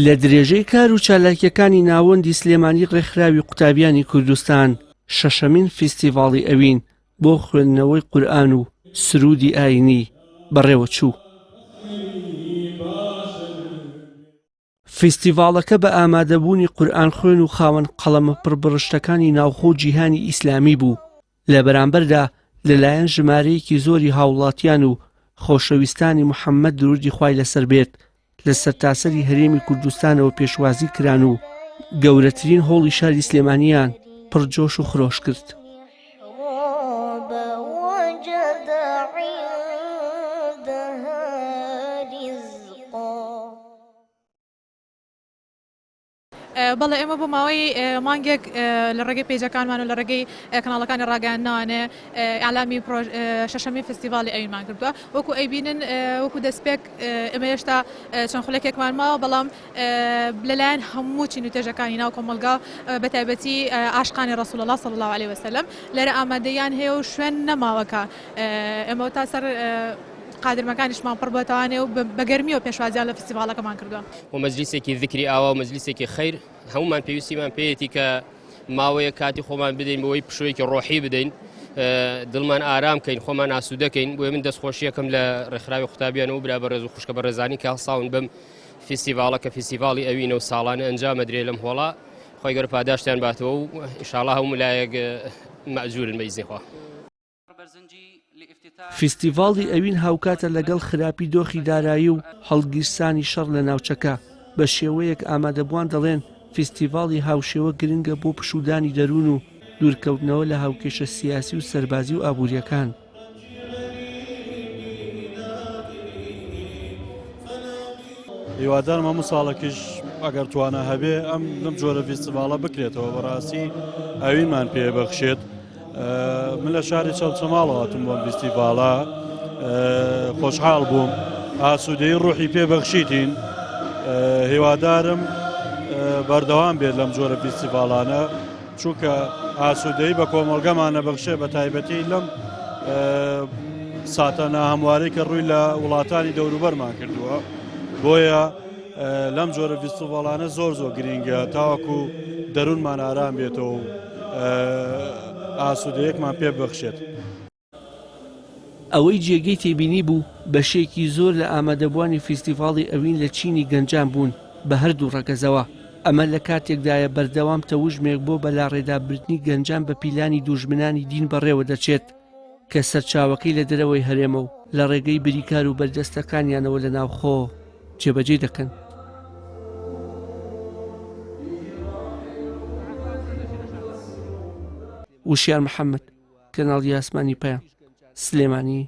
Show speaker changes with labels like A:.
A: لە درێژەی کار و چالاکیەکانی ناوەندی سلێمانی ڕێکخراوی قوتابیانی کوردستان شەشەمین فیستیڤاڵی ئەوین بۆ خوێندنەوەی قورئان و سرودی ئایینی بەڕێوەچوو. فیستیڤاڵەکە بە ئامادەبوونی قورئان خوێن و خاوەن قەڵەمە پڕبڕشتەکانی ناوخۆ و جیهانی ئیسلامی بوو. لە بەرامبەردا لەلایەن ژمارەیەکی زۆری هاوڵاتیان و خۆشەویستانی محەممەد درودی خوای لەسەر بێت لە سەرتاسەری هەرێمی کوردستانەوە پێشوازی کران و گەورەترین هۆڵی شاری سلێمانیان پڕجۆش و خرۆش کرد.
B: بەڵێ ئێمە بۆ ماوەی مانگێک لە ڕێگەی پێیجەکانمان و لە ڕێگەی کەناڵەکانی ڕاگەیاندنەوانێ ئالامی شەشەمی فستیڤاڵی ئەوینمان کردووە. وەکو ئەیبینن وەکو دەستپێک ئێمە هێشتا چەند خولێکێکمان ماوە، بەڵام لەلایەن هەموو چین و تێژەکانی ناو کۆمەلگا بە تایبەتی عاشقانی ڕەسوول الله صلی الله علیه وسلم لەرە ئامادەیان هەیە و شوێن نەماوەکە ئێمە تا سەر قادرمەکانیشمان پڕ بۆتەوانێ و بەگەرمیەوە پێشوازیان لە فستیڤاڵەکەمان کردووە.
C: و مەجلیسێکی ذکری ئاوا و مەجلیسێکی خەیر هەمومان پێویستیمان پێیەتی کە ماوەیە کاتی خۆمان بدەین بۆی پشوویەکی ڕۆحی بدەین، دڵمان ئارام کەین، خۆمان ئاسوودەکەین. بۆیە من دەستخۆشیەکەم لە ڕێکخراوی قوتابیان و برا بەڕێز و خوشکە بەڕێزانی کە هەڵساون بەم فستیڤاڵە کە فستیڤاڵی ئەوینە و ساڵانە ئەنجامەدرێ لەم هۆڵە. خۆی گەورە پاداشتیان باتەوە و ئینشاڵڵا هەموو لایەک مەئجورن بە ئیزنی خوا.
A: فیستیڤاڵی ئەوین هاوکاتە لەگەڵ خراپی دۆخی دارایی و هەڵگیرسانی شەڕ لە ناوچەکە. بە شێوەیەک ئامادەبوان دەڵێن فیستیڤاڵی هاوشێوە گرنگە بۆ پشودانی دەروون و دوورکەوتنەوە لە هاوکێشە سیاسی و سەربازی و ئابوووریەکان.
D: هیوادارم هەموو ساڵێکیش ئەگەر توانە هەبێ ئەم لەم جۆرە فیستیڤاڵە بکرێتەوە. بەڕاستی ئەوینمان پێبەخشێت. من لە شاری چەڵچەماڵ هاتم بۆم فیستیڤاڵە، خۆشحاڵ بووم، ئاسوودەی ڕوحی پێبەخشیتین. هیوادارم بەردەوام بێت لەم جۆرە فیستیڤاڵانە، چونکە ئاسوودەی بە کۆمەڵگەمانە بەخشێ بە تایبەتی لەم ساتە ناهەموارەی کە ڕووی لە وڵاتانی دەوروبەرمان کردووە. بۆیە لەم جۆرە فیستیڤاڵانە زۆر گرینگە تاوەکو دەروونمان ئارام بێتەوە و ئاسوودەیەکمان پێ بەخشێت.
A: ئەوەی جێگەی تێبینی بوو بەشێکی زۆر لە ئامادەبوانی فیستیڤاڵی ئەوین لە چینی گەنجان بوون بە هەردوو ڕەگەزەوە. ئەمە لە کاتێکدایە بەردەوام تەوژمێک بۆ بەلاڕێدابردنی گەنجان بە پیلانی دوژمنانی دین بەڕێوە دەچێت کە سەرچاوەکەی لە دەرەوەی هەرێمە و لە ڕێگەی بریکار و بەردەستەکانیانەوە لە ناوخۆ جێبەجێ دەکەن. وشیار محەممەد، کەناڵی ئاسمانی پەیام، سلێمانی.